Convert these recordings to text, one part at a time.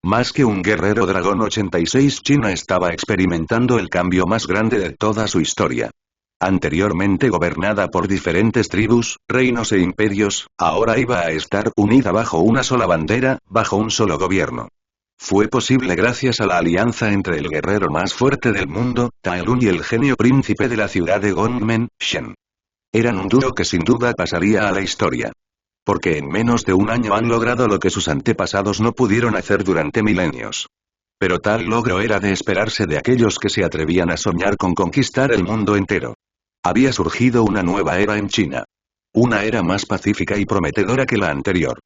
Más que un guerrero dragón 86, China estaba experimentando el cambio más grande de toda su historia. Anteriormente gobernada por diferentes tribus, reinos e imperios, ahora iba a estar unida bajo una sola bandera, bajo un solo gobierno. Fue posible gracias a la alianza entre el guerrero más fuerte del mundo, Tai Lun, y el genio príncipe de la ciudad de Gongmen, Shen. Eran un dúo que sin duda pasaría a la historia. Porque en menos de un año han logrado lo que sus antepasados no pudieron hacer durante milenios. Pero tal logro era de esperarse de aquellos que se atrevían a soñar con conquistar el mundo entero. Había surgido una nueva era en China. Una era más pacífica y prometedora que la anterior.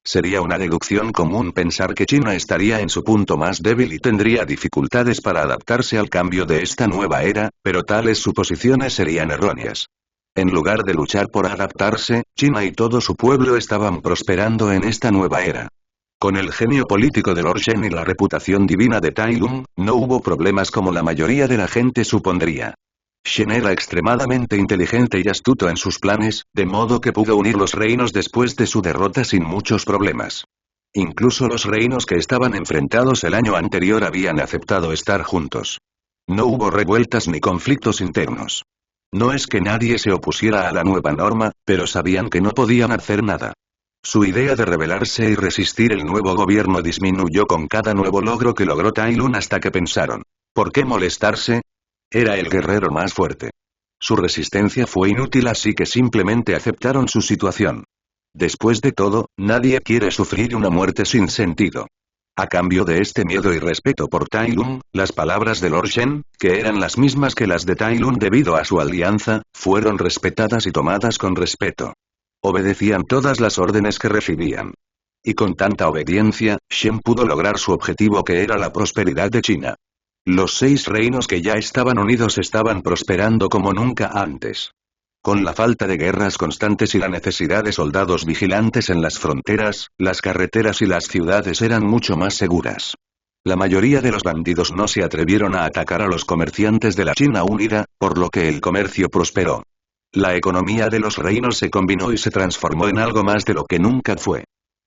Sería una deducción común pensar que China estaría en su punto más débil y tendría dificultades para adaptarse al cambio de esta nueva era, pero tales suposiciones serían erróneas. En lugar de luchar por adaptarse, China y todo su pueblo estaban prosperando en esta nueva era. Con el genio político de Lord Shen y la reputación divina de Tai Lun, no hubo problemas como la mayoría de la gente supondría. Shen era extremadamente inteligente y astuto en sus planes, de modo que pudo unir los reinos después de su derrota sin muchos problemas. Incluso los reinos que estaban enfrentados el año anterior habían aceptado estar juntos. No hubo revueltas ni conflictos internos. No es que nadie se opusiera a la nueva norma, pero sabían que no podían hacer nada. Su idea de rebelarse y resistir el nuevo gobierno disminuyó con cada nuevo logro que logró Tai Lun hasta que pensaron, ¿por qué molestarse? Era el guerrero más fuerte. Su resistencia fue inútil, así que simplemente aceptaron su situación. Después de todo, nadie quiere sufrir una muerte sin sentido. A cambio de este miedo y respeto por Tai Lun, las palabras de Lord Shen, que eran las mismas que las de Tai Lun debido a su alianza, fueron respetadas y tomadas con respeto. Obedecían todas las órdenes que recibían. Y con tanta obediencia, Shen pudo lograr su objetivo, que era la prosperidad de China. Los 6 reinos que ya estaban unidos estaban prosperando como nunca antes. Con la falta de guerras constantes y la necesidad de soldados vigilantes en las fronteras, las carreteras y las ciudades eran mucho más seguras. La mayoría de los bandidos no se atrevieron a atacar a los comerciantes de la China unida, por lo que el comercio prosperó. La economía de los reinos se combinó y se transformó en algo más de lo que nunca fue.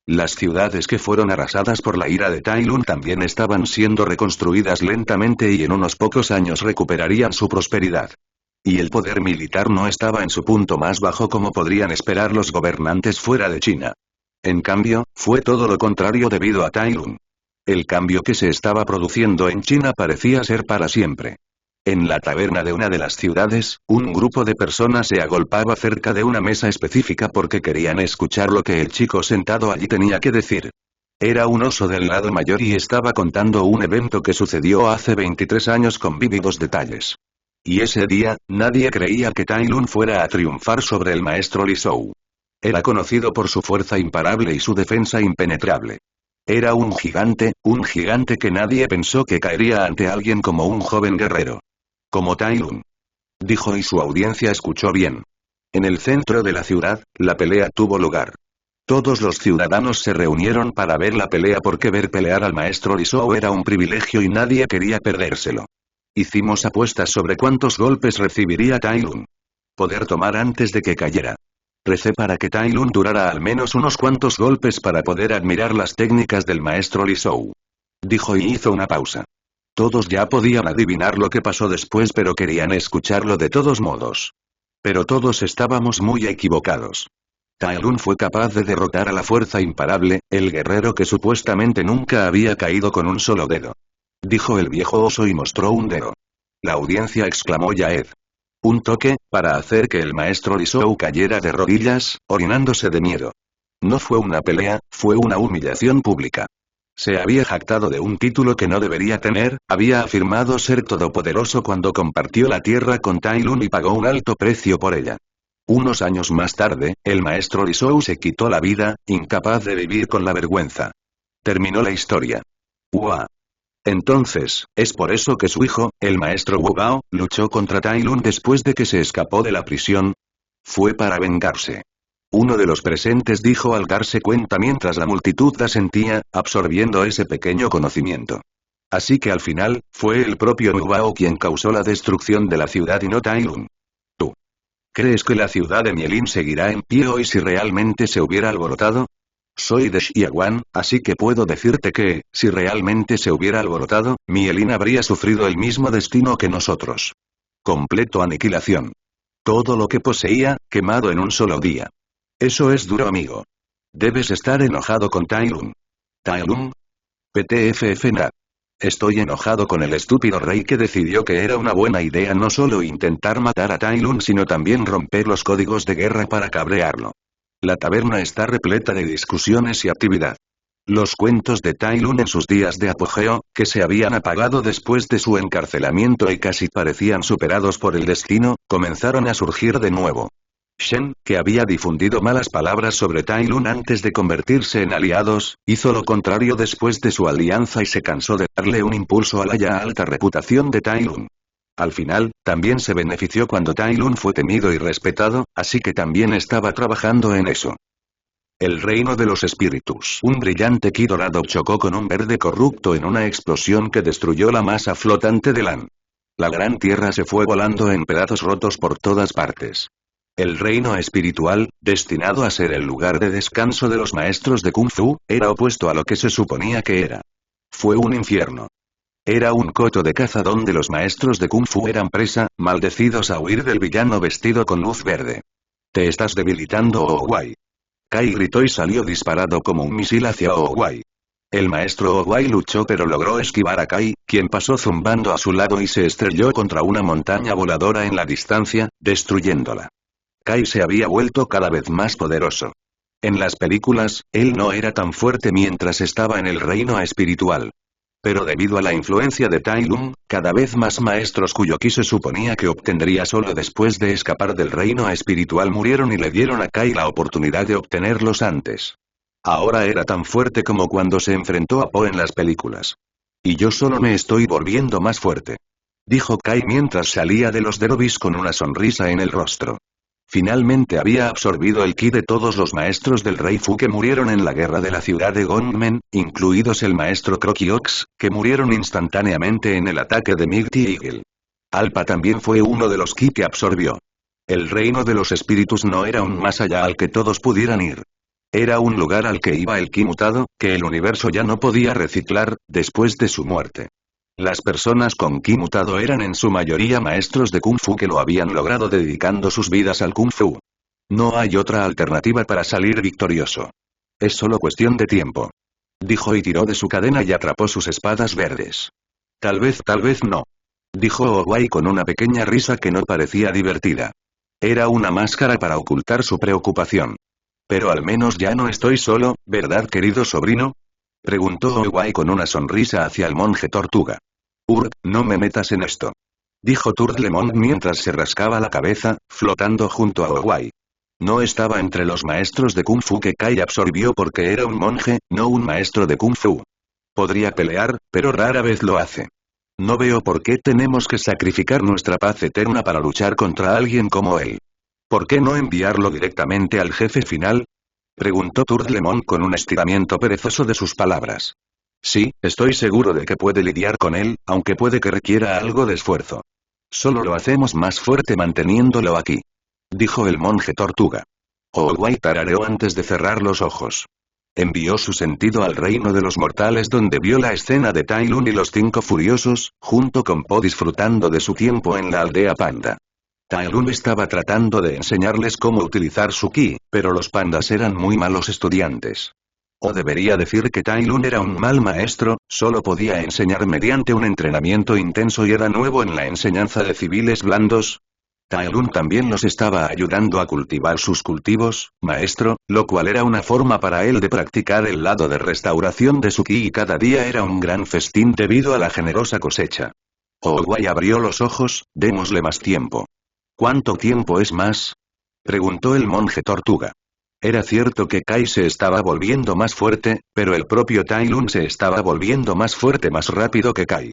Las ciudades que fueron arrasadas por la ira de Tai Lun también estaban siendo reconstruidas lentamente y en unos pocos años recuperarían su prosperidad. Y el poder militar no estaba en su punto más bajo como podrían esperar los gobernantes fuera de China. En cambio, fue todo lo contrario debido a Tai Lun. El cambio que se estaba produciendo en China parecía ser para siempre. En la taberna de una de las ciudades, un grupo de personas se agolpaba cerca de una mesa específica porque querían escuchar lo que el chico sentado allí tenía que decir. Era un oso del lado mayor y estaba contando un evento que sucedió hace 23 años con vívidos detalles. Y ese día, nadie creía que Tai Lun fuera a triunfar sobre el maestro Li Shou. Era conocido por su fuerza imparable y su defensa impenetrable. Era un gigante que nadie pensó que caería ante alguien como un joven guerrero. Como Tai Lun. Dijo, y su audiencia escuchó bien. En el centro de la ciudad, la pelea tuvo lugar. Todos los ciudadanos se reunieron para ver la pelea porque ver pelear al maestro Li Shou era un privilegio y nadie quería perdérselo. Hicimos apuestas sobre cuántos golpes recibiría Tai Lun. Poder tomar antes de que cayera. Recé para que Tai Lun durara al menos unos cuantos golpes para poder admirar las técnicas del maestro Li Shou. Dijo y hizo una pausa. Todos ya podían adivinar lo que pasó después, pero querían escucharlo de todos modos. Pero todos estábamos muy equivocados. Tai Lun fue capaz de derrotar a la fuerza imparable, el guerrero que supuestamente nunca había caído con un solo dedo. Dijo el viejo oso y mostró un dedo. La audiencia exclamó Yaed. Un toque, para hacer que el maestro Li Shou cayera de rodillas, orinándose de miedo. No fue una pelea, fue una humillación pública. Se había jactado de un título que no debería tener, había afirmado ser todopoderoso cuando compartió la tierra con Tai Lun y pagó un alto precio por ella. Unos años más tarde, el maestro Li Shou se quitó la vida, incapaz de vivir con la vergüenza. Terminó la historia. ¡Uah! Entonces, es por eso que su hijo, el maestro Wu Bao, luchó contra Tai Lun después de que se escapó de la prisión. Fue para vengarse. Uno de los presentes dijo al darse cuenta mientras la multitud asentía, absorbiendo ese pequeño conocimiento. Así que al final, fue el propio Wu Bao quien causó la destrucción de la ciudad y no Tai Lun. ¿Tú crees que la ciudad de Mielin seguirá en pie hoy si realmente se hubiera alborotado? Soy de Xiaowan, así que puedo decirte que, si realmente se hubiera alborotado, Mielin habría sufrido el mismo destino que nosotros. Completo aniquilación. Todo lo que poseía, quemado en un solo día. Eso es duro, amigo. Debes estar enojado con Tai Lung. ¿Tai Lung? PTFF nada. Estoy enojado con el estúpido rey que decidió que era una buena idea no solo intentar matar a Tai Lung sino también romper los códigos de guerra para cabrearlo. La taberna está repleta de discusiones y actividad. Los cuentos de Tai Lung en sus días de apogeo, que se habían apagado después de su encarcelamiento y casi parecían superados por el destino, comenzaron a surgir de nuevo. Shen, que había difundido malas palabras sobre Tai Lung antes de convertirse en aliados, hizo lo contrario después de su alianza y se cansó de darle un impulso a la ya alta reputación de Tai Lung. Al final, también se benefició cuando Tai Lung fue temido y respetado, así que también estaba trabajando en eso. El reino de los espíritus. Un brillante ki dorado chocó con un verde corrupto en una explosión que destruyó la masa flotante de Lan. La gran tierra se fue volando en pedazos rotos por todas partes. El reino espiritual, destinado a ser el lugar de descanso de los maestros de Kung Fu, era opuesto a lo que se suponía que era. Fue un infierno. Era un coto de caza donde los maestros de Kung Fu eran presa, maldecidos a huir del villano vestido con luz verde. Te estás debilitando, Owai. Kai gritó y salió disparado como un misil hacia Owai. El maestro Owai luchó pero logró esquivar a Kai, quien pasó zumbando a su lado y se estrelló contra una montaña voladora en la distancia, destruyéndola. Kai se había vuelto cada vez más poderoso. En las películas, él no era tan fuerte mientras estaba en el reino espiritual. Pero debido a la influencia de Tai Lung, cada vez más maestros cuyo ki se suponía que obtendría solo después de escapar del reino espiritual murieron y le dieron a Kai la oportunidad de obtenerlos antes. Ahora era tan fuerte como cuando se enfrentó a Po en las películas. Y yo solo me estoy volviendo más fuerte. Dijo Kai mientras salía de los derobis con una sonrisa en el rostro. Finalmente había absorbido el ki de todos los maestros del Rey Fu que murieron en la guerra de la ciudad de Gongmen, incluidos el maestro Crokiox, que murieron instantáneamente en el ataque de Mighty Eagle. Alpa también fue uno de los ki que absorbió. El reino de los espíritus no era un más allá al que todos pudieran ir. Era un lugar al que iba el ki mutado, que el universo ya no podía reciclar, después de su muerte. Las personas con ki mutado eran en su mayoría maestros de Kung Fu que lo habían logrado dedicando sus vidas al Kung Fu. No hay otra alternativa para salir victorioso. Es solo cuestión de tiempo. Dijo y tiró de su cadena y atrapó sus espadas verdes. Tal vez no. Dijo Owai con una pequeña risa que no parecía divertida. Era una máscara para ocultar su preocupación. Pero al menos ya no estoy solo, ¿verdad, querido sobrino? Preguntó Owai con una sonrisa hacia el monje tortuga. No me metas en esto. Dijo Turdlemon mientras se rascaba la cabeza, flotando junto a Owai. No estaba entre los maestros de Kung Fu que Kai absorbió porque era un monje, no un maestro de Kung Fu. Podría pelear, pero rara vez lo hace. No veo por qué tenemos que sacrificar nuestra paz eterna para luchar contra alguien como él. ¿Por qué no enviarlo directamente al jefe final? Preguntó Turdlemon con un estiramiento perezoso de sus palabras. Sí, estoy seguro de que puede lidiar con él, aunque puede que requiera algo de esfuerzo. Solo lo hacemos más fuerte manteniéndolo aquí. Dijo el monje tortuga. Owai tarareó antes de cerrar los ojos. Envió su sentido al reino de los mortales donde vio la escena de Tai Lung y los 5 furiosos, junto con Po disfrutando de su tiempo en la aldea panda. Tai Lung estaba tratando de enseñarles cómo utilizar su ki, pero los pandas eran muy malos estudiantes. O debería decir que Tai Lung era un mal maestro, solo podía enseñar mediante un entrenamiento intenso y era nuevo en la enseñanza de civiles blandos. Tai Lung también los estaba ayudando a cultivar sus cultivos, maestro, lo cual era una forma para él de practicar el lado de restauración de su ki y cada día era un gran festín debido a la generosa cosecha. Owai abrió los ojos, démosle más tiempo. ¿Cuánto tiempo es más? Preguntó el monje tortuga. Era cierto que Kai se estaba volviendo más fuerte, pero el propio Tai Lung se estaba volviendo más fuerte más rápido que Kai.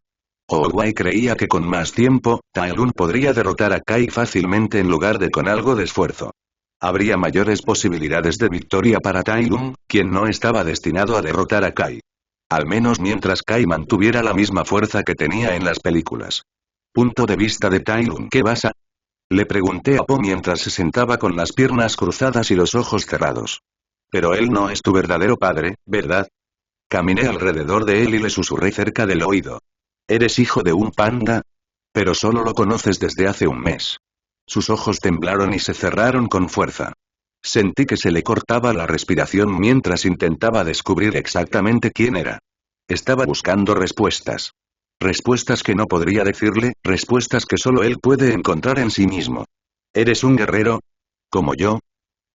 Owai creía que con más tiempo, Tai Lung podría derrotar a Kai fácilmente en lugar de con algo de esfuerzo. Habría mayores posibilidades de victoria para Tai Lung, quien no estaba destinado a derrotar a Kai. Al menos mientras Kai mantuviera la misma fuerza que tenía en las películas. Punto de vista de Tai Lung. ¿Qué vas a? Le pregunté a Po mientras se sentaba con las piernas cruzadas y los ojos cerrados. Pero él no es tu verdadero padre, ¿verdad? Caminé alrededor de él y le susurré cerca del oído. ¿Eres hijo de un panda? Pero solo lo conoces desde hace un mes. Sus ojos temblaron y se cerraron con fuerza. Sentí que se le cortaba la respiración mientras intentaba descubrir exactamente quién era. Estaba buscando respuestas. Respuestas que no podría decirle, respuestas que solo él puede encontrar en sí mismo. ¿Eres un guerrero? ¿Como yo?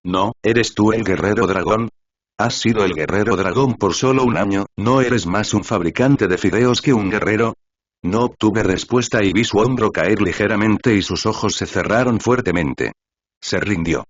No, ¿eres tú el guerrero dragón? Has sido el guerrero dragón por solo un año, ¿no eres más un fabricante de fideos que un guerrero? No obtuve respuesta y vi su hombro caer ligeramente y sus ojos se cerraron fuertemente. Se rindió.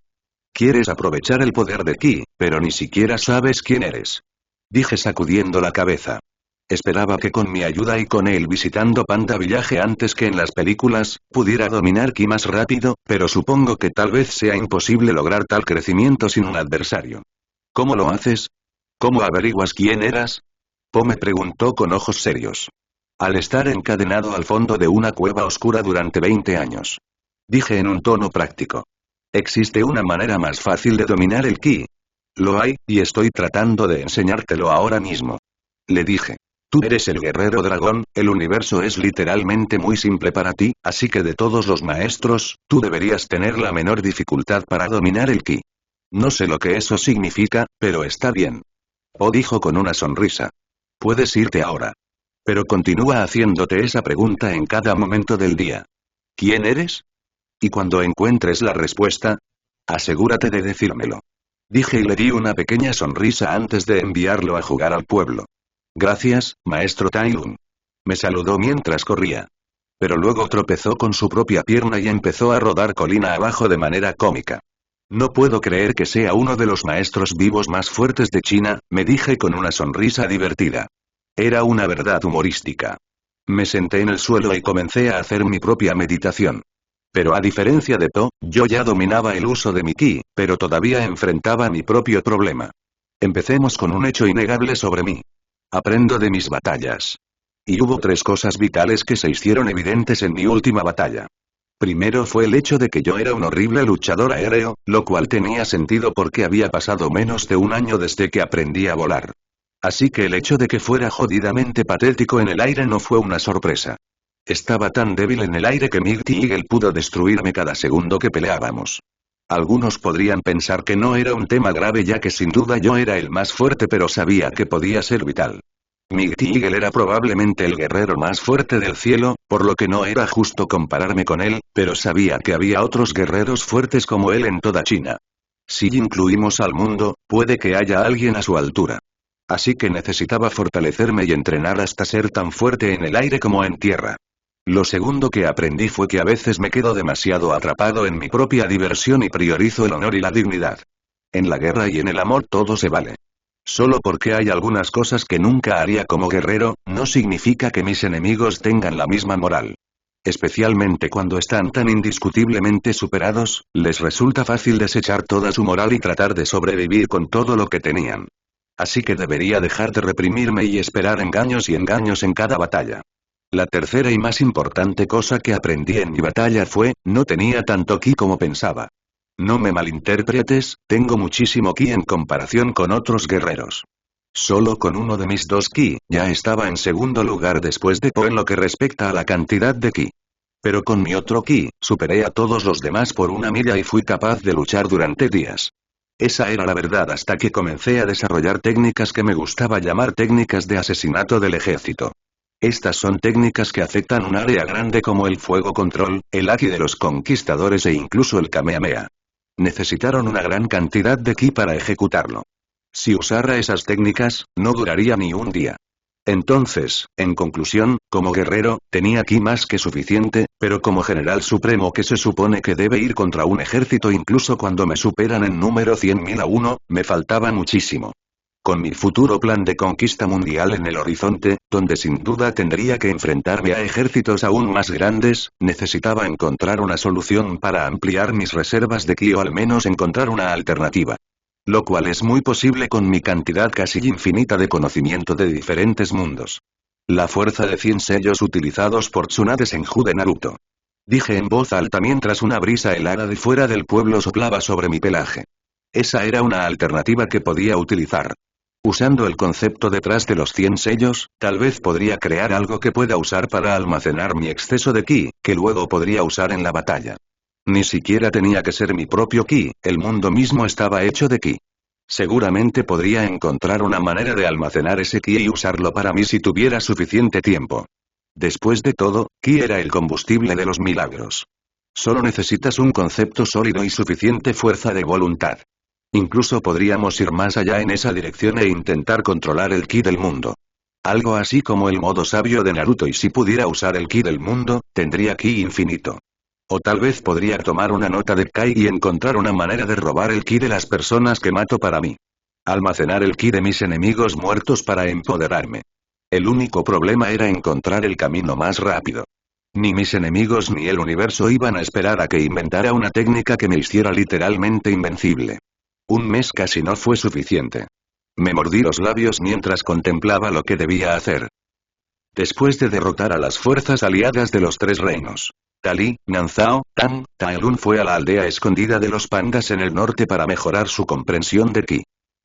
Quieres aprovechar el poder de Ki, pero ni siquiera sabes quién eres. Dije sacudiendo la cabeza. Esperaba que con mi ayuda y con él visitando Panda Village antes que en las películas, pudiera dominar Ki más rápido, pero supongo que tal vez sea imposible lograr tal crecimiento sin un adversario. ¿Cómo lo haces? ¿Cómo averiguas quién eras? Po me preguntó con ojos serios. Al estar encadenado al fondo de una cueva oscura durante 20 años. Dije en un tono práctico. Existe una manera más fácil de dominar el Ki. Lo hay, y estoy tratando de enseñártelo ahora mismo. Le dije. Tú eres el guerrero dragón, el universo es literalmente muy simple para ti, así que de todos los maestros, tú deberías tener la menor dificultad para dominar el Ki. No sé lo que eso significa, pero está bien. Po dijo con una sonrisa. Puedes irte ahora. Pero continúa haciéndote esa pregunta en cada momento del día. ¿Quién eres? Y cuando encuentres la respuesta, asegúrate de decírmelo. Dije y le di una pequeña sonrisa antes de enviarlo a jugar al pueblo. Gracias, maestro Tai Lung. Me saludó mientras corría. Pero luego tropezó con su propia pierna y empezó a rodar colina abajo de manera cómica. No puedo creer que sea uno de los maestros vivos más fuertes de China, me dije con una sonrisa divertida. Era una verdad humorística. Me senté en el suelo y comencé a hacer mi propia meditación. Pero a diferencia de To, yo ya dominaba el uso de mi Ki, pero todavía enfrentaba mi propio problema. Empecemos con un hecho innegable sobre mí. Aprendo de mis batallas. Y hubo 3 cosas vitales que se hicieron evidentes en mi última batalla. Primero fue el hecho de que yo era un horrible luchador aéreo, lo cual tenía sentido porque había pasado menos de un año desde que aprendí a volar. Así que el hecho de que fuera jodidamente patético en el aire no fue una sorpresa. Estaba tan débil en el aire que Mighty Eagle pudo destruirme cada segundo que peleábamos. Algunos podrían pensar que no era un tema grave ya que sin duda yo era el más fuerte pero sabía que podía ser vital. Mighty Eagle era probablemente el guerrero más fuerte del cielo, por lo que no era justo compararme con él, pero sabía que había otros guerreros fuertes como él en toda China. Si incluimos al mundo, puede que haya alguien a su altura. Así que necesitaba fortalecerme y entrenar hasta ser tan fuerte en el aire como en tierra. Lo segundo que aprendí fue que a veces me quedo demasiado atrapado en mi propia diversión y priorizo el honor y la dignidad. En la guerra y en el amor todo se vale. Solo porque hay algunas cosas que nunca haría como guerrero, no significa que mis enemigos tengan la misma moral. Especialmente cuando están tan indiscutiblemente superados, les resulta fácil desechar toda su moral y tratar de sobrevivir con todo lo que tenían. Así que debería dejar de reprimirme y esperar engaños y engaños en cada batalla. La tercera y más importante cosa que aprendí en mi batalla fue, no tenía tanto ki como pensaba. No me malinterpretes, tengo muchísimo ki en comparación con otros guerreros. Solo con uno de mis 2 ki, ya estaba en segundo lugar después de Po en lo que respecta a la cantidad de ki. Pero con mi otro ki, superé a todos los demás por una milla y fui capaz de luchar durante días. Esa era la verdad hasta que comencé a desarrollar técnicas que me gustaba llamar técnicas de asesinato del ejército. Estas son técnicas que afectan un área grande como el fuego control, el haki de los conquistadores e incluso el kamehameha. Necesitaron una gran cantidad de ki para ejecutarlo. Si usara esas técnicas, no duraría ni un día. Entonces, en conclusión, como guerrero, tenía ki más que suficiente, pero como general supremo que se supone que debe ir contra un ejército incluso cuando me superan en número 100.000 a 1, me faltaba muchísimo. Con mi futuro plan de conquista mundial en el horizonte, donde sin duda tendría que enfrentarme a ejércitos aún más grandes, necesitaba encontrar una solución para ampliar mis reservas de ki o al menos encontrar una alternativa. Lo cual es muy posible con mi cantidad casi infinita de conocimiento de diferentes mundos. La fuerza de 100 sellos utilizados por Tsunade Senju de Naruto. Dije en voz alta mientras una brisa helada de fuera del pueblo soplaba sobre mi pelaje. Esa era una alternativa que podía utilizar. Usando el concepto detrás de los 100 sellos, tal vez podría crear algo que pueda usar para almacenar mi exceso de ki, que luego podría usar en la batalla. Ni siquiera tenía que ser mi propio ki, el mundo mismo estaba hecho de ki. Seguramente podría encontrar una manera de almacenar ese ki y usarlo para mí si tuviera suficiente tiempo. Después de todo, ki era el combustible de los milagros. Solo necesitas un concepto sólido y suficiente fuerza de voluntad. Incluso podríamos ir más allá en esa dirección e intentar controlar el ki del mundo. Algo así como el modo sabio de Naruto, y si pudiera usar el ki del mundo, tendría ki infinito. O tal vez podría tomar una nota de Kai y encontrar una manera de robar el ki de las personas que mato para mí. Almacenar el ki de mis enemigos muertos para empoderarme. El único problema era encontrar el camino más rápido. Ni mis enemigos ni el universo iban a esperar a que inventara una técnica que me hiciera literalmente invencible. Un mes casi no fue suficiente. Me mordí los labios mientras contemplaba lo que debía hacer. Después de derrotar a las fuerzas aliadas de los tres reinos, Tali, Nanzao, Taelun fue a la aldea escondida de los pandas en el norte para mejorar su comprensión de ki.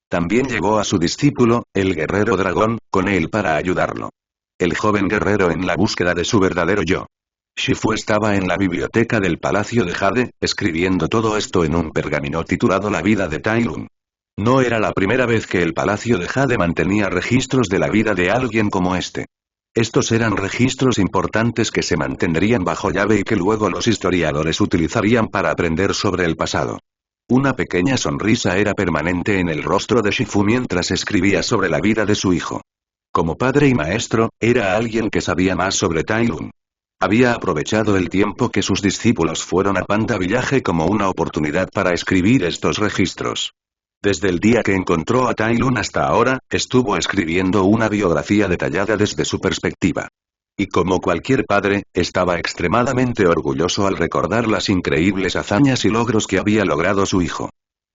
También llevó a su discípulo, el guerrero dragón, con él para ayudarlo. El joven guerrero en la búsqueda de su verdadero yo. Shifu estaba en la biblioteca del Palacio de Jade, escribiendo todo esto en un pergamino titulado La vida de Taelun. No era la primera vez que el Palacio de Jade mantenía registros de la vida de alguien como este. Estos eran registros importantes que se mantendrían bajo llave y que luego los historiadores utilizarían para aprender sobre el pasado. Una pequeña sonrisa era permanente en el rostro de Shifu mientras escribía sobre la vida de su hijo. Como padre y maestro, era alguien que sabía más sobre Taelun. Había aprovechado el tiempo que sus discípulos fueron a Panda Village como una oportunidad para escribir estos registros. Desde el día que encontró a Taelun hasta ahora, estuvo escribiendo una biografía detallada desde su perspectiva. Y como cualquier padre, estaba extremadamente orgulloso al recordar las increíbles hazañas y logros que había logrado su hijo.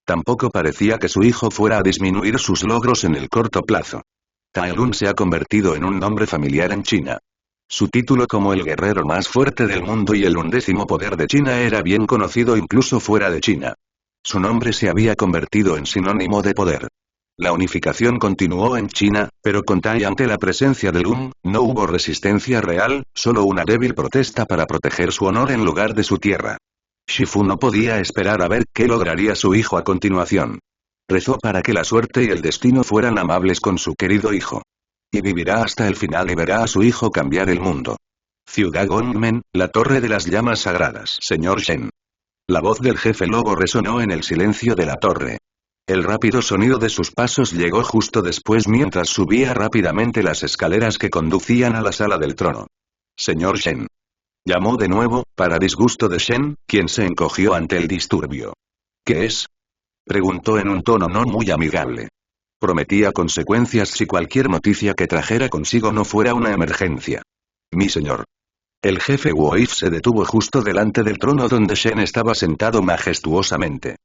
Tampoco parecía que su hijo fuera a disminuir sus logros en el corto plazo. Taelun se ha convertido en un nombre familiar en China. Su título como el guerrero más fuerte del mundo y el 11º poder de China era bien conocido incluso fuera de China. Su nombre se había convertido en sinónimo de poder. La unificación continuó en China, pero con Tai ante la presencia de Lun, no hubo resistencia real, solo una débil protesta para proteger su honor en lugar de su tierra. Shifu no podía esperar a ver qué lograría su hijo a continuación. Rezó para que la suerte y el destino fueran amables con su querido hijo. Y vivirá hasta el final y verá a su hijo cambiar el mundo. Ciudad Gongmen, la torre de las llamas sagradas. Señor Shen. La voz del jefe lobo resonó en el silencio de la torre. El rápido sonido de sus pasos llegó justo después mientras subía rápidamente las escaleras que conducían a la sala del trono. Señor Shen. Llamó de nuevo, para disgusto de Shen, quien se encogió ante el disturbio. ¿Qué es? Preguntó en un tono no muy amigable. Prometía consecuencias si cualquier noticia que trajera consigo no fuera una emergencia. Mi señor. El jefe Woif se detuvo justo delante del trono donde Shen estaba sentado majestuosamente.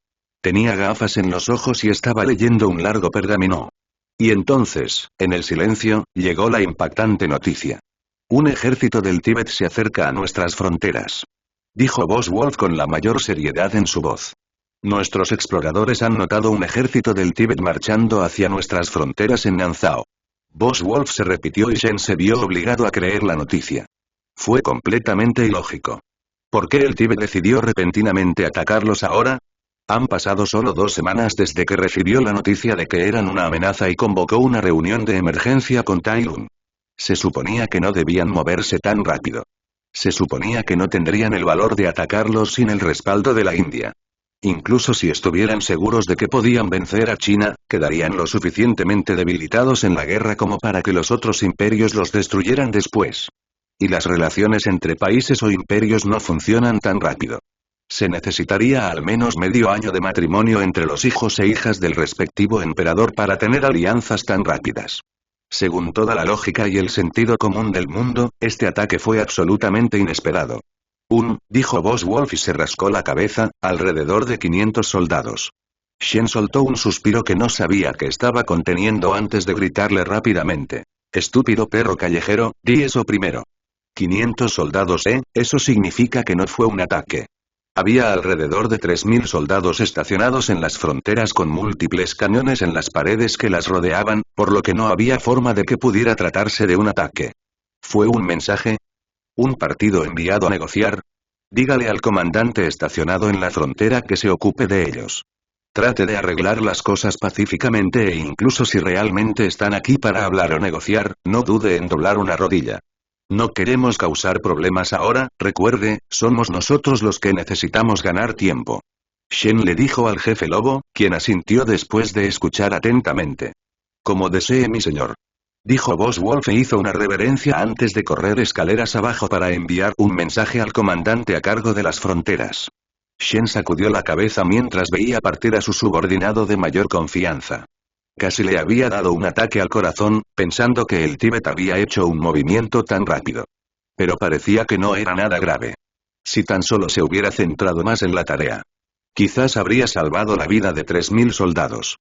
Tenía gafas en los ojos y estaba leyendo un largo pergamino. Y entonces, en el silencio, llegó la impactante noticia. Un ejército del Tíbet se acerca a nuestras fronteras. Dijo Boss Wolf con la mayor seriedad en su voz. Nuestros exploradores han notado un ejército del Tíbet marchando hacia nuestras fronteras en Nanzao. Boss Wolf se repitió y Shen se vio obligado a creer la noticia. Fue completamente ilógico. ¿Por qué el Tíbet decidió repentinamente atacarlos ahora? Han pasado solo 2 semanas desde que recibió la noticia de que eran una amenaza y convocó una reunión de emergencia con Taelun. Se suponía que no debían moverse tan rápido. Se suponía que no tendrían el valor de atacarlos sin el respaldo de la India. Incluso si estuvieran seguros de que podían vencer a China, quedarían lo suficientemente debilitados en la guerra como para que los otros imperios los destruyeran después. Y las relaciones entre países o imperios no funcionan tan rápido. Se necesitaría al menos medio año de matrimonio entre los hijos e hijas del respectivo emperador para tener alianzas tan rápidas. Según toda la lógica y el sentido común del mundo, este ataque fue absolutamente inesperado. Dijo Boss Wolf y se rascó la cabeza, alrededor de 500 soldados. Shen soltó un suspiro que no sabía que estaba conteniendo antes de gritarle rápidamente. Estúpido perro callejero, di eso primero. 500 soldados, eso significa que no fue un ataque. Había alrededor de 3000 soldados estacionados en las fronteras con múltiples cañones en las paredes que las rodeaban, por lo que no había forma de que pudiera tratarse de un ataque. ¿Fue un mensaje? ¿Un partido enviado a negociar? Dígale al comandante estacionado en la frontera que se ocupe de ellos. Trate de arreglar las cosas pacíficamente e incluso si realmente están aquí para hablar o negociar, no dude en doblar una rodilla. No queremos causar problemas ahora, recuerde, somos nosotros los que necesitamos ganar tiempo. Shen le dijo al jefe lobo, quien asintió después de escuchar atentamente. Como desee mi señor. Dijo Boss Wolf e hizo una reverencia antes de correr escaleras abajo para enviar un mensaje al comandante a cargo de las fronteras. Shen sacudió la cabeza mientras veía partir a su subordinado de mayor confianza. Casi le había dado un ataque al corazón, pensando que el Tíbet había hecho un movimiento tan rápido. Pero parecía que no era nada grave. Si tan solo se hubiera centrado más en la tarea. Quizás habría salvado la vida de 3000 soldados.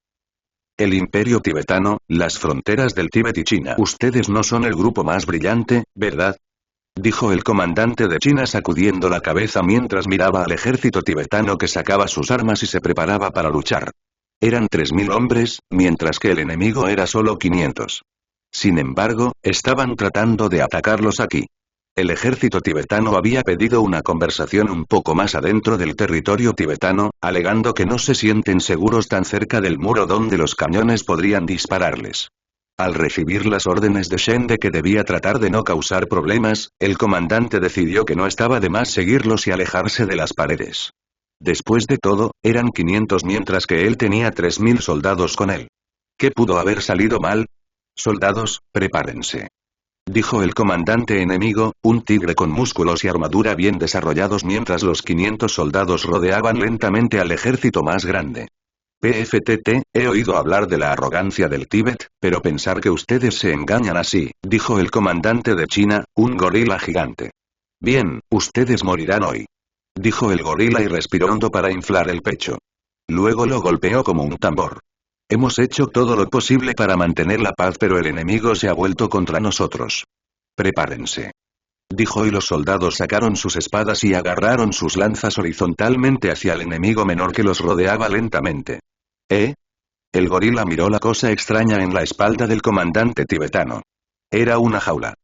El imperio tibetano, las fronteras del Tíbet y China. Ustedes no son el grupo más brillante, ¿verdad? Dijo el comandante de China sacudiendo la cabeza mientras miraba al ejército tibetano que sacaba sus armas y se preparaba para luchar. Eran 3000 hombres, mientras que el enemigo era solo 500. Sin embargo, estaban tratando de atacarlos aquí. El ejército tibetano había pedido una conversación un poco más adentro del territorio tibetano, alegando que no se sienten seguros tan cerca del muro donde los cañones podrían dispararles. Al recibir las órdenes de Shen de que debía tratar de no causar problemas, el comandante decidió que no estaba de más seguirlos y alejarse de las paredes. Después de todo, eran 500 mientras que él tenía 3000 soldados con él. ¿Qué pudo haber salido mal? Soldados, prepárense. Dijo el comandante enemigo, un tigre con músculos y armadura bien desarrollados mientras los 500 soldados rodeaban lentamente al ejército más grande. PFTT, he oído hablar de la arrogancia del Tíbet, pero pensar que ustedes se engañan así, dijo el comandante de China, un gorila gigante. Bien, ustedes morirán hoy. Dijo el gorila y respiró hondo para inflar el pecho. Luego lo golpeó como un tambor. Hemos hecho todo lo posible para mantener la paz pero el enemigo se ha vuelto contra nosotros. Prepárense. Dijo y los soldados sacaron sus espadas y agarraron sus lanzas horizontalmente hacia el enemigo menor que los rodeaba lentamente. ¿Eh? El gorila miró la cosa extraña en la espalda del comandante tibetano. Era una jaula.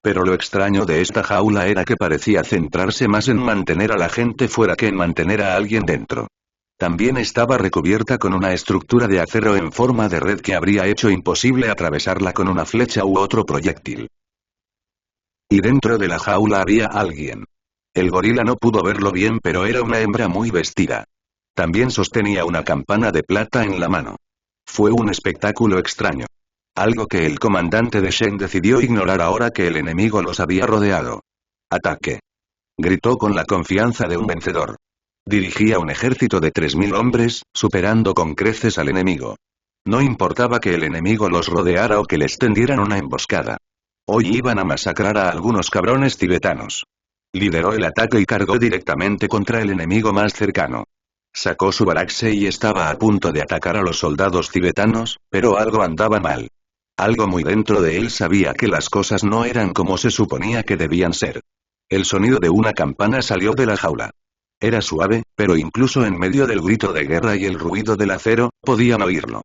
Pero lo extraño de esta jaula era que parecía centrarse más en mantener a la gente fuera que en mantener a alguien dentro. También estaba recubierta con una estructura de acero en forma de red que habría hecho imposible atravesarla con una flecha u otro proyectil. Y dentro de la jaula había alguien. El gorila no pudo verlo bien pero era una hembra muy vestida. También sostenía una campana de plata en la mano. Fue un espectáculo extraño. Algo que el comandante de Shen decidió ignorar ahora que el enemigo los había rodeado. ¡Ataque! Gritó con la confianza de un vencedor. Dirigía un ejército de 3000 hombres, superando con creces al enemigo. No importaba que el enemigo los rodeara o que les tendieran una emboscada. Hoy iban a masacrar a algunos cabrones tibetanos. Lideró el ataque y cargó directamente contra el enemigo más cercano. Sacó su baraxe y estaba a punto de atacar a los soldados tibetanos, pero algo andaba mal. Algo muy dentro de él sabía que las cosas no eran como se suponía que debían ser. El sonido de una campana salió de la jaula. Era suave, pero incluso en medio del grito de guerra y el ruido del acero, podían oírlo.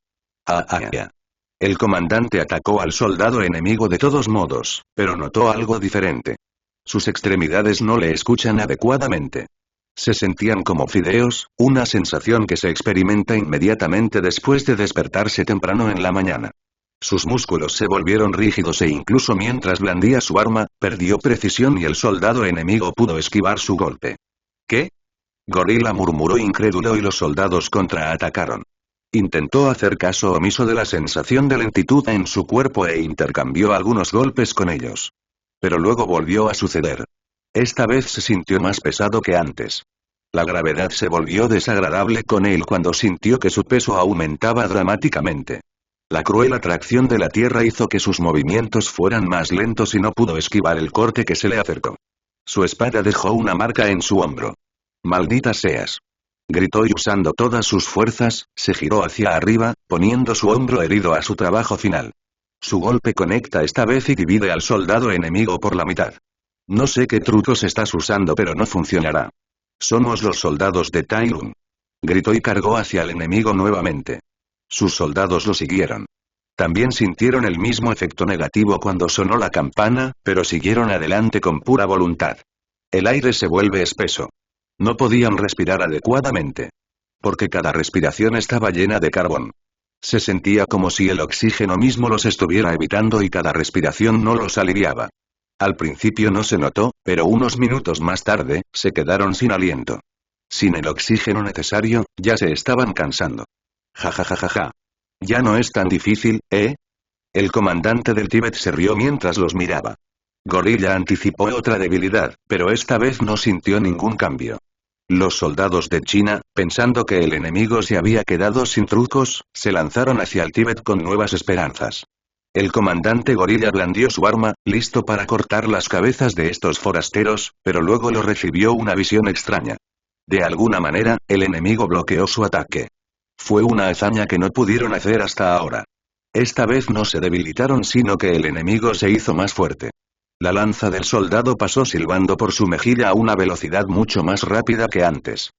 El comandante atacó al soldado enemigo de todos modos, pero notó algo diferente. Sus extremidades no le escuchan adecuadamente. Se sentían como fideos, una sensación que se experimenta inmediatamente después de despertarse temprano en la mañana. Sus músculos se volvieron rígidos e incluso mientras blandía su arma, perdió precisión y el soldado enemigo pudo esquivar su golpe. ¿Qué? Gorila murmuró incrédulo y los soldados contraatacaron. Intentó hacer caso omiso de la sensación de lentitud en su cuerpo e intercambió algunos golpes con ellos. Pero luego volvió a suceder. Esta vez se sintió más pesado que antes. La gravedad se volvió desagradable con él cuando sintió que su peso aumentaba dramáticamente. La cruel atracción de la tierra hizo que sus movimientos fueran más lentos y no pudo esquivar el corte que se le acercó. Su espada dejó una marca en su hombro. «¡Maldita seas!», gritó y usando todas sus fuerzas, se giró hacia arriba, poniendo su hombro herido a su trabajo final. Su golpe conecta esta vez y divide al soldado enemigo por la mitad. No sé qué trucos estás usando pero no funcionará. Somos los soldados de Tai Lung. Gritó y cargó hacia el enemigo nuevamente. Sus soldados lo siguieron. También sintieron el mismo efecto negativo cuando sonó la campana, pero siguieron adelante con pura voluntad. El aire se vuelve espeso. No podían respirar adecuadamente. Porque cada respiración estaba llena de carbón. Se sentía como si el oxígeno mismo los estuviera evitando y cada respiración no los aliviaba. Al principio no se notó, pero unos minutos más tarde, se quedaron sin aliento. Sin el oxígeno necesario, ya se estaban cansando. Ja ja ja ja ja. Ya no es tan difícil, ¿eh? El comandante del Tíbet se rió mientras los miraba. Gorilla anticipó otra debilidad, pero esta vez no sintió ningún cambio. Los soldados de China, pensando que el enemigo se había quedado sin trucos, se lanzaron hacia el Tíbet con nuevas esperanzas. El comandante Gorilla blandió su arma, listo para cortar las cabezas de estos forasteros, pero luego lo recibió una visión extraña. De alguna manera, el enemigo bloqueó su ataque. Fue una hazaña que no pudieron hacer hasta ahora. Esta vez no se debilitaron sino que el enemigo se hizo más fuerte. La lanza del soldado pasó silbando por su mejilla a una velocidad mucho más rápida que antes.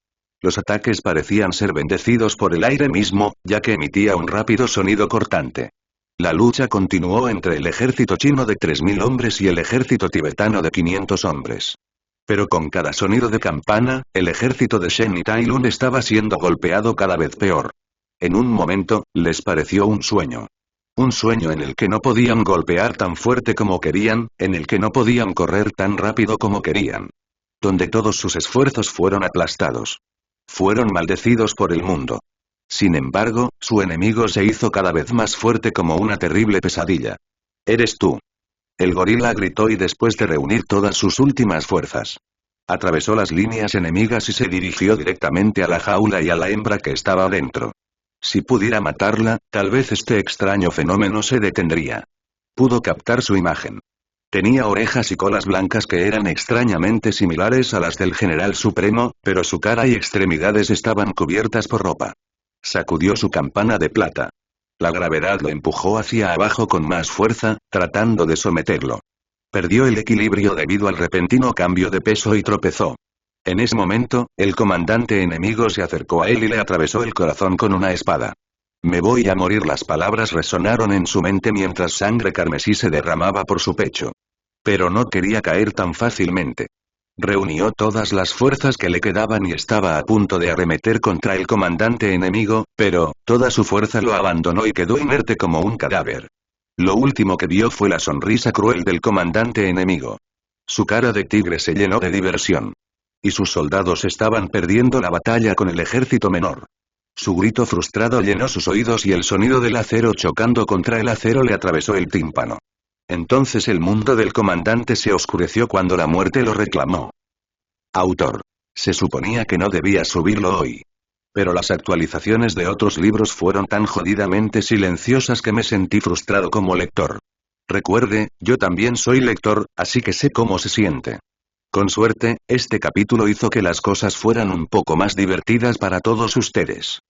Los ataques parecían ser bendecidos por el aire mismo, ya que emitía un rápido sonido cortante. La lucha continuó entre el ejército chino de 3000 hombres y el ejército tibetano de 500 hombres. Pero con cada sonido de campana, el ejército de Shen y Tai Lung estaba siendo golpeado cada vez peor. En un momento, les pareció un sueño. Un sueño en el que no podían golpear tan fuerte como querían, en el que no podían correr tan rápido como querían. Donde todos sus esfuerzos fueron aplastados. Fueron maldecidos por el mundo. Sin embargo, su enemigo se hizo cada vez más fuerte como una terrible pesadilla. «Eres tú». El gorila gritó y después de reunir todas sus últimas fuerzas. Atravesó las líneas enemigas y se dirigió directamente a la jaula y a la hembra que estaba dentro. Si pudiera matarla, tal vez este extraño fenómeno se detendría. Pudo captar su imagen. Tenía orejas y colas blancas que eran extrañamente similares a las del General Supremo, pero su cara y extremidades estaban cubiertas por ropa. Sacudió su campana de plata. La gravedad lo empujó hacia abajo con más fuerza, tratando de someterlo. Perdió el equilibrio debido al repentino cambio de peso y tropezó. En ese momento, el comandante enemigo se acercó a él y le atravesó el corazón con una espada. «Me voy a morir». Las palabras resonaron en su mente mientras sangre carmesí se derramaba por su pecho. Pero no quería caer tan fácilmente. Reunió todas las fuerzas que le quedaban y estaba a punto de arremeter contra el comandante enemigo, pero, toda su fuerza lo abandonó y quedó inerte como un cadáver. Lo último que vio fue la sonrisa cruel del comandante enemigo. Su cara de tigre se llenó de diversión. Y sus soldados estaban perdiendo la batalla con el ejército menor. Su grito frustrado llenó sus oídos y el sonido del acero chocando contra el acero le atravesó el tímpano. Entonces el mundo del comandante se oscureció cuando la muerte lo reclamó. Autor. Se suponía que no debía subirlo hoy. Pero las actualizaciones de otros libros fueron tan jodidamente silenciosas que me sentí frustrado como lector. Recuerde, yo también soy lector, así que sé cómo se siente. Con suerte, este capítulo hizo que las cosas fueran un poco más divertidas para todos ustedes.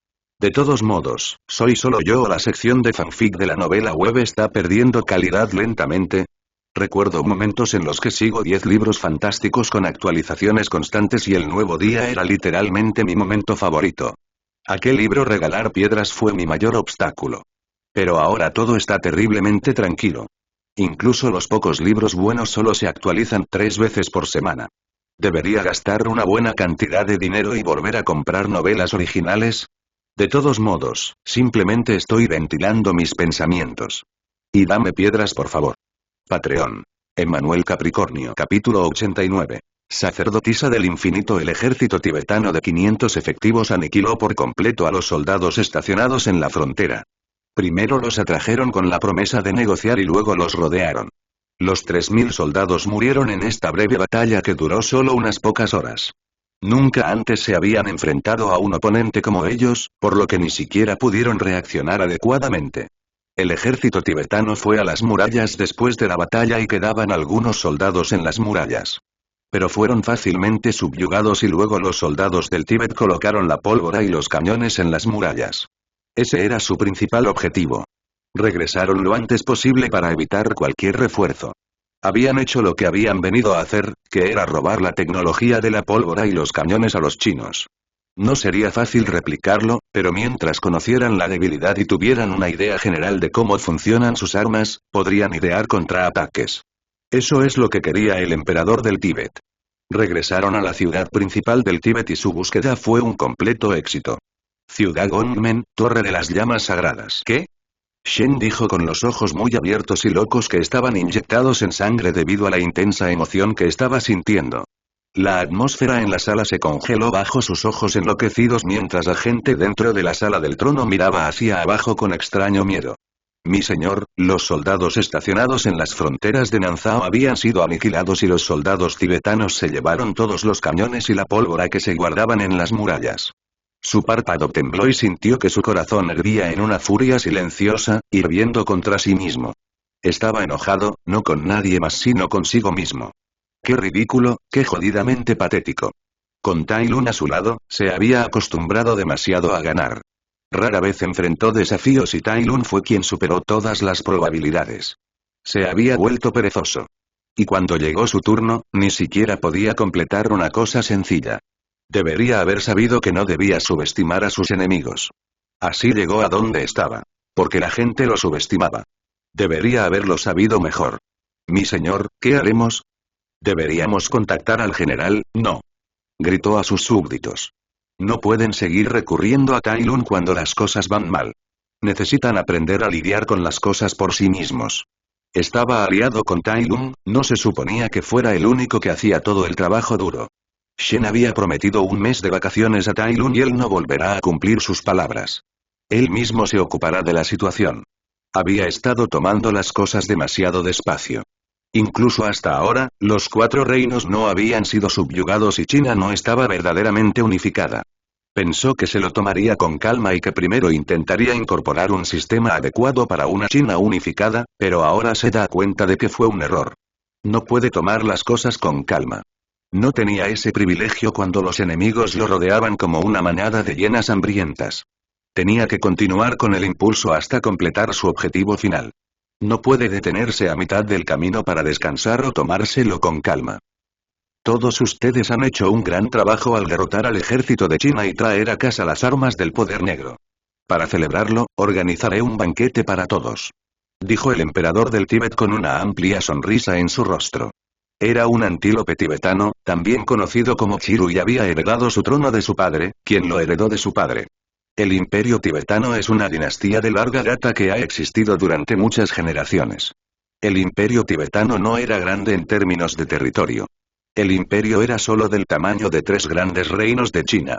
De todos modos, ¿soy solo yo o la sección de fanfic de la novela web está perdiendo calidad lentamente? Recuerdo momentos en los que sigo 10 libros fantásticos con actualizaciones constantes y el nuevo día era literalmente mi momento favorito. Aquel libro Regalar piedras fue mi mayor obstáculo. Pero ahora todo está terriblemente tranquilo. Incluso los pocos libros buenos solo se actualizan 3 veces por semana. ¿Debería gastar una buena cantidad de dinero y volver a comprar novelas originales? De todos modos, simplemente estoy ventilando mis pensamientos. Y dame piedras por favor. Patreon. Emmanuel Capricornio. Capítulo 89. Sacerdotisa del infinito. El ejército tibetano de 500 efectivos aniquiló por completo a los soldados estacionados en la frontera. Primero los atrajeron con la promesa de negociar y luego los rodearon. Los 3000 soldados murieron en esta breve batalla que duró solo unas pocas horas. Nunca antes se habían enfrentado a un oponente como ellos, por lo que ni siquiera pudieron reaccionar adecuadamente. El ejército tibetano fue a las murallas después de la batalla y quedaban algunos soldados en las murallas. Pero fueron fácilmente subyugados y luego los soldados del Tíbet colocaron la pólvora y los cañones en las murallas. Ese era su principal objetivo. Regresaron lo antes posible para evitar cualquier refuerzo. Habían hecho lo que habían venido a hacer, que era robar la tecnología de la pólvora y los cañones a los chinos. No sería fácil replicarlo, pero mientras conocieran la debilidad y tuvieran una idea general de cómo funcionan sus armas, podrían idear contraataques. Eso es lo que quería el emperador del Tíbet. Regresaron a la ciudad principal del Tíbet y su búsqueda fue un completo éxito. Ciudad Gongmen, Torre de las Llamas Sagradas. ¿Qué? Shen dijo con los ojos muy abiertos y locos que estaban inyectados en sangre debido a la intensa emoción que estaba sintiendo. La atmósfera en la sala se congeló bajo sus ojos enloquecidos mientras la gente dentro de la sala del trono miraba hacia abajo con extraño miedo. Mi señor, los soldados estacionados en las fronteras de Nanzhao habían sido aniquilados y los soldados tibetanos se llevaron todos los cañones y la pólvora que se guardaban en las murallas. Su párpado tembló y sintió que su corazón hervía en una furia silenciosa, hirviendo contra sí mismo. Estaba enojado, no con nadie más sino consigo mismo. Qué ridículo, qué jodidamente patético. Con Tai Lun a su lado, se había acostumbrado demasiado a ganar. Rara vez enfrentó desafíos y Tai Lun fue quien superó todas las probabilidades. Se había vuelto perezoso. Y cuando llegó su turno, ni siquiera podía completar una cosa sencilla. Debería haber sabido que no debía subestimar a sus enemigos. Así llegó a donde estaba. Porque la gente lo subestimaba. Debería haberlo sabido mejor. Mi señor, ¿qué haremos? Deberíamos contactar al general, no. Gritó a sus súbditos. No pueden seguir recurriendo a Tai Lun cuando las cosas van mal. Necesitan aprender a lidiar con las cosas por sí mismos. Estaba aliado con Tai Lun, no se suponía que fuera el único que hacía todo el trabajo duro. Shen había prometido un mes de vacaciones a Tai Lun y él no volverá a cumplir sus palabras. Él mismo se ocupará de la situación. Había estado tomando las cosas demasiado despacio. Incluso hasta ahora, los 4 reinos no habían sido subyugados y China no estaba verdaderamente unificada. Pensó que se lo tomaría con calma y que primero intentaría incorporar un sistema adecuado para una China unificada, pero ahora se da cuenta de que fue un error. No puede tomar las cosas con calma. No tenía ese privilegio cuando los enemigos lo rodeaban como una manada de hienas hambrientas. Tenía que continuar con el impulso hasta completar su objetivo final. No puede detenerse a mitad del camino para descansar o tomárselo con calma. Todos ustedes han hecho un gran trabajo al derrotar al ejército de China y traer a casa las armas del poder negro. Para celebrarlo, organizaré un banquete para todos. Dijo el emperador del Tíbet con una amplia sonrisa en su rostro. Era un antílope tibetano, también conocido como Chiru y había heredado su trono de su padre, quien lo heredó de su padre. El imperio tibetano es una dinastía de larga data que ha existido durante muchas generaciones. El imperio tibetano no era grande en términos de territorio. El imperio era solo del tamaño de 3 grandes reinos de China.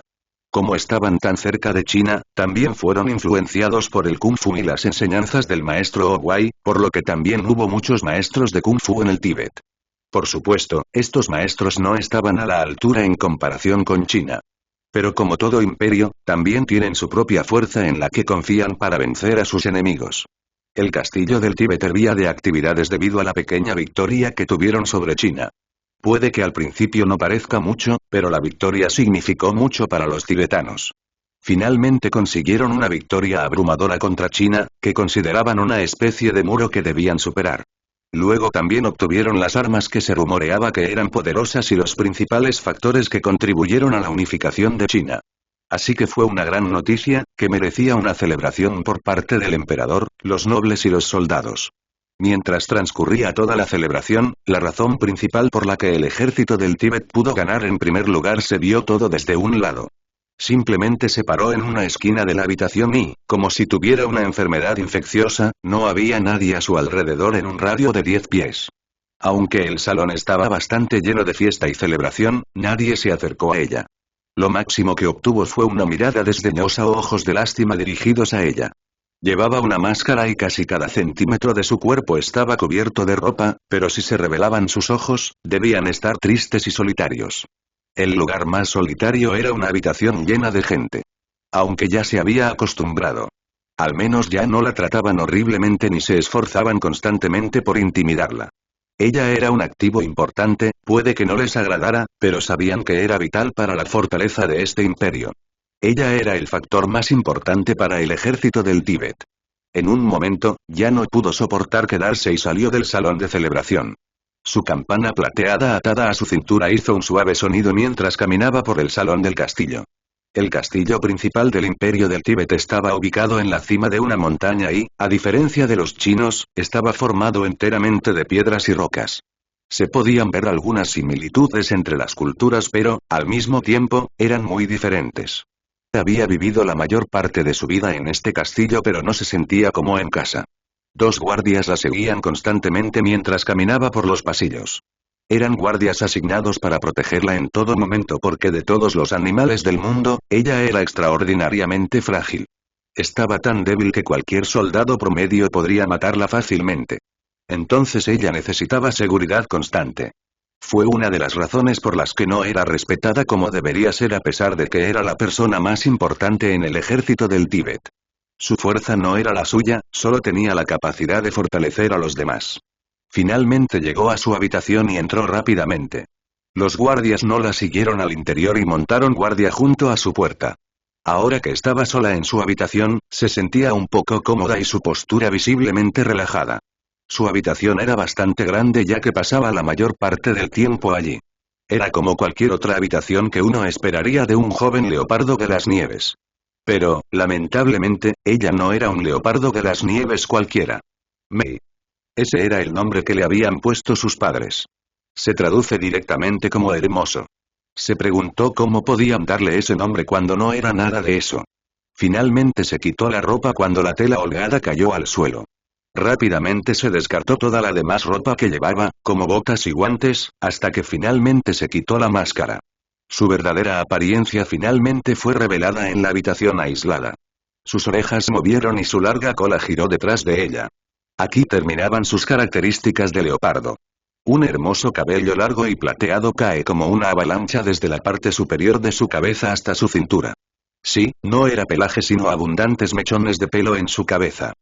Como estaban tan cerca de China, también fueron influenciados por el Kung Fu y las enseñanzas del maestro Owai, por lo que también hubo muchos maestros de Kung Fu en el Tíbet. Por supuesto, estos maestros no estaban a la altura en comparación con China. Pero como todo imperio, también tienen su propia fuerza en la que confían para vencer a sus enemigos. El castillo del Tíbet hervía de actividades debido a la pequeña victoria que tuvieron sobre China. Puede que al principio no parezca mucho, pero la victoria significó mucho para los tibetanos. Finalmente consiguieron una victoria abrumadora contra China, que consideraban una especie de muro que debían superar. Luego también obtuvieron las armas que se rumoreaba que eran poderosas y los principales factores que contribuyeron a la unificación de China. Así que fue una gran noticia, que merecía una celebración por parte del emperador, los nobles y los soldados. Mientras transcurría toda la celebración, la razón principal por la que el ejército del Tíbet pudo ganar en primer lugar se vio todo desde un lado. Simplemente se paró en una esquina de la habitación y, como si tuviera una enfermedad infecciosa, no había nadie a su alrededor en un radio de 10 pies. Aunque el salón estaba bastante lleno de fiesta y celebración, nadie se acercó a ella. Lo máximo que obtuvo fue una mirada desdeñosa o ojos de lástima dirigidos a ella. Llevaba una máscara y casi cada centímetro de su cuerpo estaba cubierto de ropa, pero si se revelaban sus ojos, debían estar tristes y solitarios. El lugar más solitario era una habitación llena de gente. Aunque ya se había acostumbrado. Al menos ya no la trataban horriblemente ni se esforzaban constantemente por intimidarla. Ella era un activo importante, puede que no les agradara, pero sabían que era vital para la fortaleza de este imperio. Ella era el factor más importante para el ejército del Tíbet. En un momento, ya no pudo soportar quedarse y salió del salón de celebración. Su campana plateada atada a su cintura hizo un suave sonido mientras caminaba por el salón del castillo. El castillo principal del Imperio del Tíbet estaba ubicado en la cima de una montaña y, a diferencia de los chinos, estaba formado enteramente de piedras y rocas. Se podían ver algunas similitudes entre las culturas pero, al mismo tiempo, eran muy diferentes. Había vivido la mayor parte de su vida en este castillo pero no se sentía como en casa. Dos guardias la seguían constantemente mientras caminaba por los pasillos. Eran guardias asignados para protegerla en todo momento porque de todos los animales del mundo, ella era extraordinariamente frágil. Estaba tan débil que cualquier soldado promedio podría matarla fácilmente. Entonces ella necesitaba seguridad constante. Fue una de las razones por las que no era respetada como debería ser a pesar de que era la persona más importante en el ejército del Tíbet. Su fuerza no era la suya, solo tenía la capacidad de fortalecer a los demás. Finalmente llegó a su habitación y entró rápidamente. Los guardias no la siguieron al interior y montaron guardia junto a su puerta. Ahora que estaba sola en su habitación, se sentía un poco cómoda y su postura visiblemente relajada. Su habitación era bastante grande ya que pasaba la mayor parte del tiempo allí. Era como cualquier otra habitación que uno esperaría de un joven leopardo de las nieves. Pero, lamentablemente, ella no era un leopardo de las nieves cualquiera. Mei. Ese era el nombre que le habían puesto sus padres. Se traduce directamente como hermoso. Se preguntó cómo podían darle ese nombre cuando no era nada de eso. Finalmente se quitó la ropa cuando la tela holgada cayó al suelo. Rápidamente se descartó toda la demás ropa que llevaba, como botas y guantes, hasta que finalmente se quitó la máscara. Su verdadera apariencia finalmente fue revelada en la habitación aislada. Sus orejas se movieron y su larga cola giró detrás de ella. Aquí terminaban sus características de leopardo. Un hermoso cabello largo y plateado cae como una avalancha desde la parte superior de su cabeza hasta su cintura. Sí, no era pelaje sino abundantes mechones de pelo en su cabeza.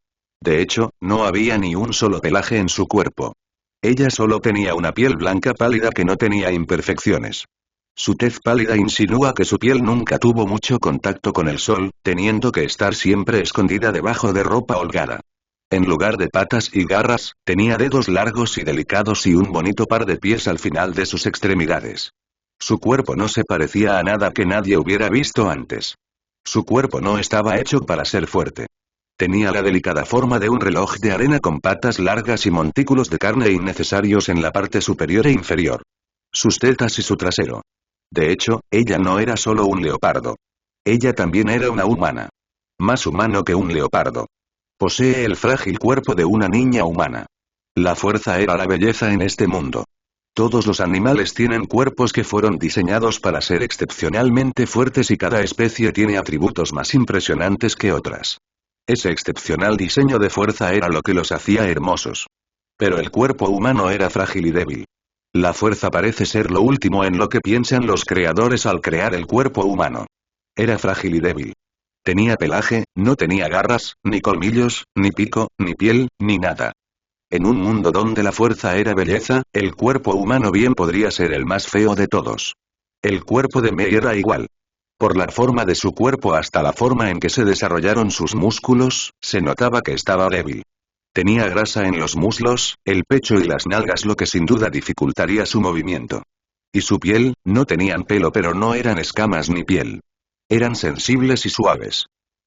De hecho, no había ni un solo pelaje en su cuerpo. Ella solo tenía una piel blanca pálida que no tenía imperfecciones. Su tez pálida insinúa que su piel nunca tuvo mucho contacto con el sol, teniendo que estar siempre escondida debajo de ropa holgada. En lugar de patas y garras, tenía dedos largos y delicados y un bonito par de pies al final de sus extremidades. Su cuerpo no se parecía a nada que nadie hubiera visto antes. Su cuerpo no estaba hecho para ser fuerte. Tenía la delicada forma de un reloj de arena con patas largas y montículos de carne innecesarios en la parte superior e inferior. Sus tetas y su trasero. De hecho, ella no era solo un leopardo. Ella también era una humana. Más humano que un leopardo. Posee el frágil cuerpo de una niña humana. La fuerza era la belleza en este mundo. Todos los animales tienen cuerpos que fueron diseñados para ser excepcionalmente fuertes y cada especie tiene atributos más impresionantes que otras. Ese excepcional diseño de fuerza era lo que los hacía hermosos. Pero el cuerpo humano era frágil y débil. La fuerza parece ser lo último en lo que piensan los creadores al crear el cuerpo humano. Era frágil y débil. Tenía pelaje, no tenía garras, ni colmillos, ni pico, ni piel, ni nada. En un mundo donde la fuerza era belleza, el cuerpo humano bien podría ser el más feo de todos. El cuerpo de Mei era igual. Por la forma de su cuerpo hasta la forma en que se desarrollaron sus músculos, se notaba que estaba débil. Tenía grasa en los muslos, el pecho y las nalgas lo que sin duda dificultaría su movimiento. Y su piel, no tenían pelo pero no eran escamas ni piel. Eran sensibles y suaves.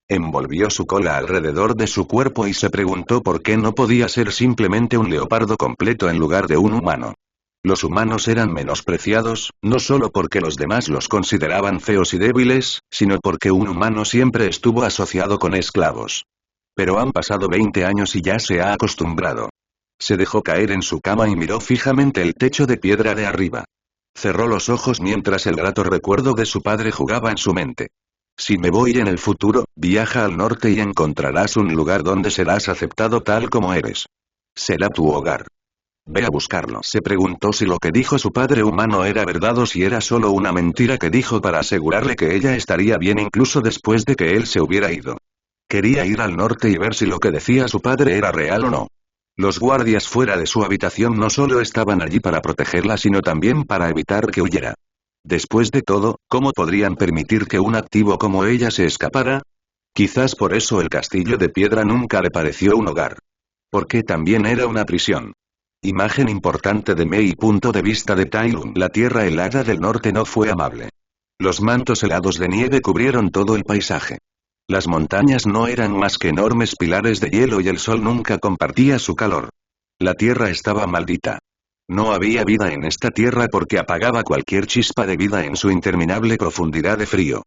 Envolvió su cola alrededor de su cuerpo y se preguntó por qué no podía ser simplemente un leopardo completo en lugar de un humano. Los humanos eran menospreciados, no solo porque los demás los consideraban feos y débiles, sino porque un humano siempre estuvo asociado con esclavos. Pero han pasado 20 años y ya se ha acostumbrado. Se dejó caer en su cama y miró fijamente el techo de piedra de arriba. Cerró los ojos mientras el grato recuerdo de su padre jugaba en su mente. Si me voy en el futuro, viaja al norte y encontrarás un lugar donde serás aceptado tal como eres. Será tu hogar. Ve a buscarlo. Se preguntó si lo que dijo su padre humano era verdad o si era solo una mentira que dijo para asegurarle que ella estaría bien incluso después de que él se hubiera ido. Quería ir al norte y ver si lo que decía su padre era real o no. Los guardias fuera de su habitación no solo estaban allí para protegerla sino también para evitar que huyera. Después de todo, ¿cómo podrían permitir que un activo como ella se escapara? Quizás por eso el castillo de piedra nunca le pareció un hogar. Porque también era una prisión. Imagen importante de Mei. Punto de vista de Tai Lung. La tierra helada del norte no fue amable. Los mantos helados de nieve cubrieron todo el paisaje. Las montañas no eran más que enormes pilares de hielo y el sol nunca compartía su calor. La tierra estaba maldita. No había vida en esta tierra porque apagaba cualquier chispa de vida en su interminable profundidad de frío.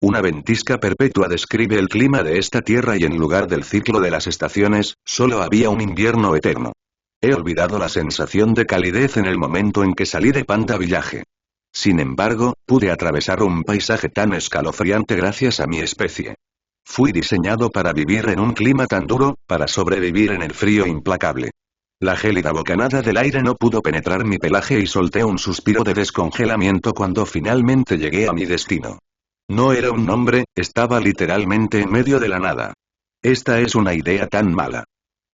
Una ventisca perpetua describe el clima de esta tierra y en lugar del ciclo de las estaciones, solo había un invierno eterno. He olvidado la sensación de calidez en el momento en que salí de Panda Village. Sin embargo, pude atravesar un paisaje tan escalofriante gracias a mi especie. Fui diseñado para vivir en un clima tan duro, para sobrevivir en el frío implacable. La gélida bocanada del aire no pudo penetrar mi pelaje y solté un suspiro de descongelamiento cuando finalmente llegué a mi destino. No era un nombre, estaba literalmente en medio de la nada. Esta es una idea tan mala.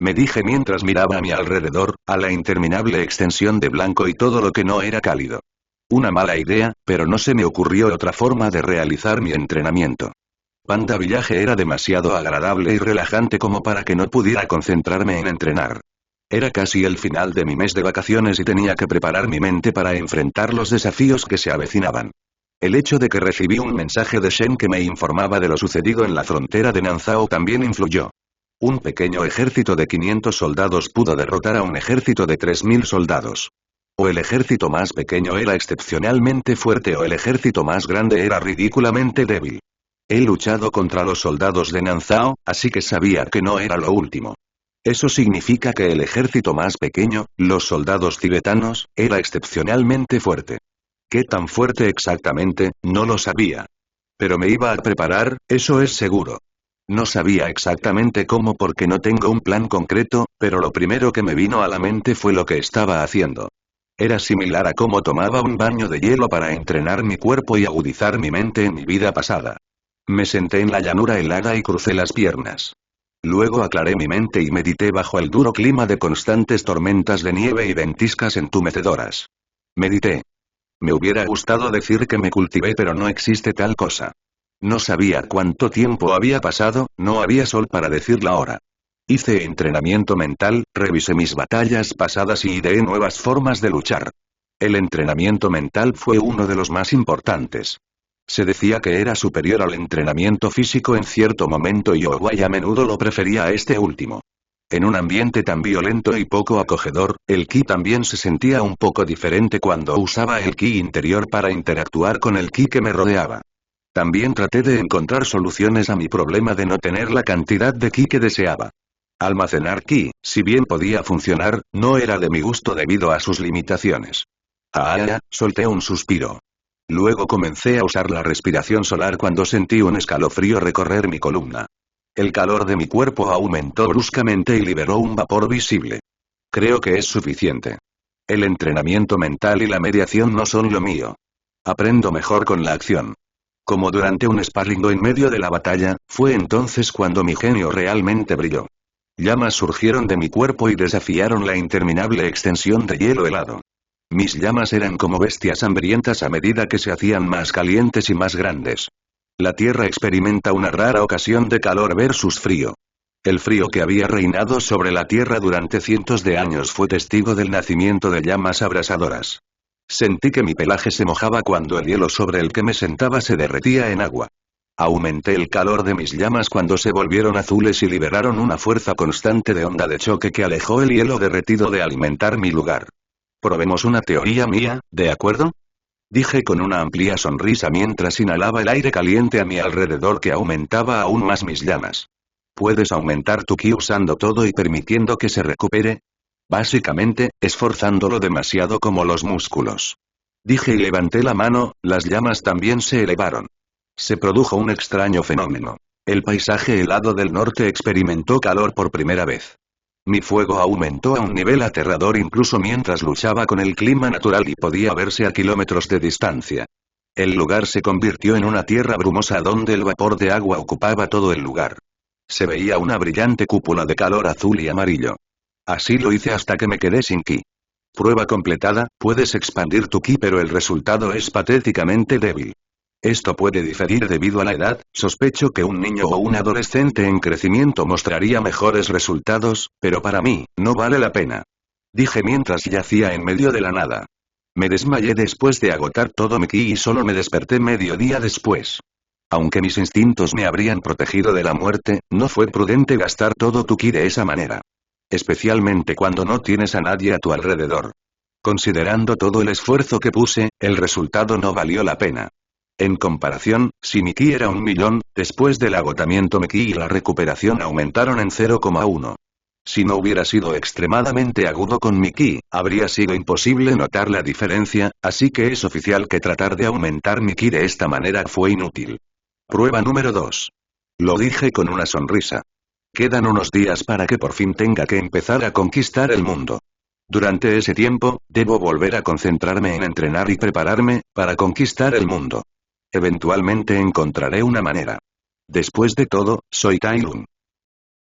Me dije mientras miraba a mi alrededor, a la interminable extensión de blanco y todo lo que no era cálido. Una mala idea, pero no se me ocurrió otra forma de realizar mi entrenamiento. Panda Village era demasiado agradable y relajante como para que no pudiera concentrarme en entrenar. Era casi el final de mi mes de vacaciones y tenía que preparar mi mente para enfrentar los desafíos que se avecinaban. El hecho de que recibí un mensaje de Shen que me informaba de lo sucedido en la frontera de Nanzhao también influyó. Un pequeño ejército de 500 soldados pudo derrotar a un ejército de 3000 soldados. O el ejército más pequeño era excepcionalmente fuerte o el ejército más grande era ridículamente débil. He luchado contra los soldados de Nanzhao, así que sabía que no era lo último. Eso significa que el ejército más pequeño, los soldados tibetanos, era excepcionalmente fuerte. ¿Qué tan fuerte exactamente? No lo sabía. Pero me iba a preparar, eso es seguro. No sabía exactamente cómo porque no tengo un plan concreto, pero lo primero que me vino a la mente fue lo que estaba haciendo. Era similar a cómo tomaba un baño de hielo para entrenar mi cuerpo y agudizar mi mente en mi vida pasada. Me senté en la llanura helada y crucé las piernas. Luego aclaré mi mente y medité bajo el duro clima de constantes tormentas de nieve y ventiscas entumecedoras. Medité. Me hubiera gustado decir que me cultivé, pero no existe tal cosa. No sabía cuánto tiempo había pasado, no había sol para decir la hora. Hice entrenamiento mental, revisé mis batallas pasadas y ideé nuevas formas de luchar. El entrenamiento mental fue uno de los más importantes. Se decía que era superior al entrenamiento físico en cierto momento y Owai a menudo lo prefería a este último. En un ambiente tan violento y poco acogedor, el ki también se sentía un poco diferente cuando usaba el ki interior para interactuar con el ki que me rodeaba. También traté de encontrar soluciones a mi problema de no tener la cantidad de ki que deseaba. Almacenar ki, si bien podía funcionar, no era de mi gusto debido a sus limitaciones. Solté un suspiro. Luego comencé a usar la respiración solar cuando sentí un escalofrío recorrer mi columna. El calor de mi cuerpo aumentó bruscamente y liberó un vapor visible. Creo que es suficiente. El entrenamiento mental y la mediación no son lo mío. Aprendo mejor con la acción. Como durante un sparring o en medio de la batalla, fue entonces cuando mi genio realmente brilló. Llamas surgieron de mi cuerpo y desafiaron la interminable extensión de hielo helado. Mis llamas eran como bestias hambrientas a medida que se hacían más calientes y más grandes. La Tierra experimenta una rara ocasión de calor versus frío. El frío que había reinado sobre la Tierra durante cientos de años fue testigo del nacimiento de llamas abrasadoras. Sentí que mi pelaje se mojaba cuando el hielo sobre el que me sentaba se derretía en agua. Aumenté el calor de mis llamas cuando se volvieron azules y liberaron una fuerza constante de onda de choque que alejó el hielo derretido de alimentar mi lugar. Probemos una teoría mía, ¿de acuerdo? Dije con una amplia sonrisa mientras inhalaba el aire caliente a mi alrededor que aumentaba aún más mis llamas. ¿Puedes aumentar tu ki usando todo y permitiendo que se recupere? Básicamente, esforzándolo demasiado como los músculos. Dije y levanté la mano, las llamas también se elevaron. Se produjo un extraño fenómeno. El paisaje helado del norte experimentó calor por primera vez. Mi fuego aumentó a un nivel aterrador incluso mientras luchaba con el clima natural y podía verse a kilómetros de distancia. El lugar se convirtió en una tierra brumosa donde el vapor de agua ocupaba todo el lugar. Se veía una brillante cúpula de calor azul y amarillo. Así lo hice hasta que me quedé sin ki. Prueba completada, puedes expandir tu ki pero el resultado es patéticamente débil. Esto puede diferir debido a la edad, sospecho que un niño o un adolescente en crecimiento mostraría mejores resultados, pero para mí, no vale la pena. Dije mientras yacía en medio de la nada. Me desmayé después de agotar todo mi ki y solo me desperté medio día después. Aunque mis instintos me habrían protegido de la muerte, no fue prudente gastar todo tu ki de esa manera. Especialmente cuando no tienes a nadie a tu alrededor. Considerando todo el esfuerzo que puse, el resultado no valió la pena. En comparación, si mi ki era 1.000.000, después del agotamiento mi ki y la recuperación aumentaron en 0,1. Si no hubiera sido extremadamente agudo con mi ki, habría sido imposible notar la diferencia, así que es oficial que tratar de aumentar mi ki de esta manera fue inútil. Prueba número 2. Lo dije con una sonrisa. Quedan unos días para que por fin tenga que empezar a conquistar el mundo. Durante ese tiempo, debo volver a concentrarme en entrenar y prepararme, para conquistar el mundo. Eventualmente encontraré una manera. Después de todo, soy Tai Lung.